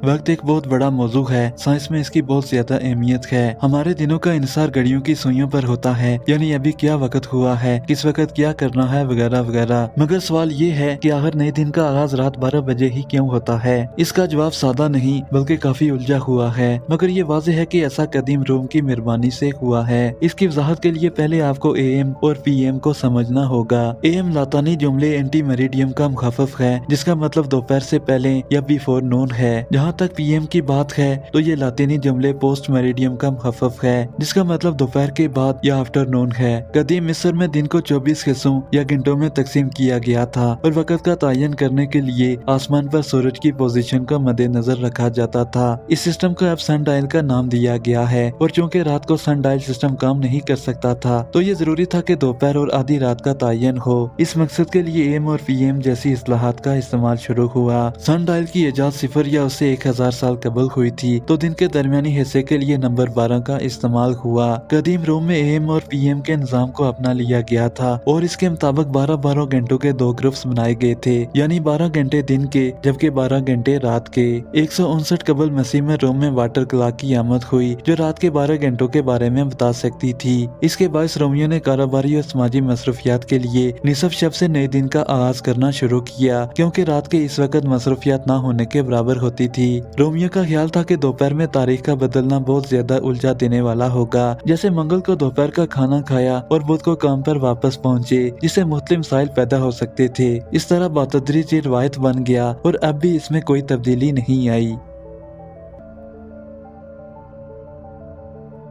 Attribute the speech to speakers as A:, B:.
A: वक्त एक बहुत बड़ा मौजू है। साइंस में इसकी बहुत ज्यादा अहमियत है। हमारे दिनों का इंसार घड़ियों की सुइयों पर होता है, यानी अभी क्या वक्त हुआ है, किस वक्त क्या करना है, वगैरह वगैरह। मगर सवाल ये है कि आखिर नए दिन का आगाज रात 12 बजे ही क्यों होता है? इसका जवाब सादा नहीं बल्कि काफी उलझा हुआ है। मगर ये वाज़ेह है कि ऐसा कदीम रोम की मेहरबानी से हुआ है। इसकी वजाहत के लिए पहले आपको AM और PM को समझना होगा। AM लातानी जुमले एंटी मेरिडियम का मुखाफफ है, जिसका मतलब दोपहर से पहले या बिफोर नून है। जहाँ तक PM की बात है तो ये लातीनी जुमले पोस्ट मेरिडियम का मुखाफफ है, जिसका मतलब दोपहर के बाद या आफ्टरनून है। कदीम मिस्र में दिन को 24 हिस्सों या घंटों में तकसीम किया गया था और वक्त का तयन करने के लिए आसमान पर सूरज की पोजीशन का मद्देनजर रखा जाता था। इस सिस्टम को अब सनडायल का नाम दिया गया है और चूंकि रात को सनडायल सिस्टम काम नहीं कर सकता था तो ये जरूरी था कि दोपहर और आधी रात का तयन हो। इस मकसद के लिए AM और PM जैसी इस्लाहात का इस्तेमाल शुरू हुआ। सनडायल की इजाद 0 या उससे 1000 साल कबल हुई थी तो दिन के दरमियानी हिस्से के लिए नंबर 12 का इस्तेमाल हुआ। कदीम रोम में AM और PM के निजाम को अपना लिया गया था और इसके मुताबिक 12-12 घंटों के 2 ग्रुप्स बनाए गए थे, यानी 12 घंटे दिन के जबकि 12 घंटे रात के। 159 कबल मसीह में रोम में वाटर क्लॉक की आमद हुई जो रात के 12 घंटों के बारे में बता सकती थी। इसके बायस रोमियों ने कारोबारी और समाजी मसरूफियात के लिए निसफ शब से नए दिन का आगाज करना शुरू किया, क्योंकि रात के इस वक्त मसरूफियात ना होने के बराबर होती थी। रोमियो का ख्याल था कि दोपहर में तारीख का बदलना बहुत ज्यादा उलझा देने वाला होगा, जैसे मंगल को दोपहर का खाना खाया और बुध को काम पर वापस पहुंचे, जिससे मुख्तलिफ मसाइल पैदा हो सकते थे। इस तरह बातदरीज ये रवायत बन गया और अब भी इसमें कोई तब्दीली नहीं आई।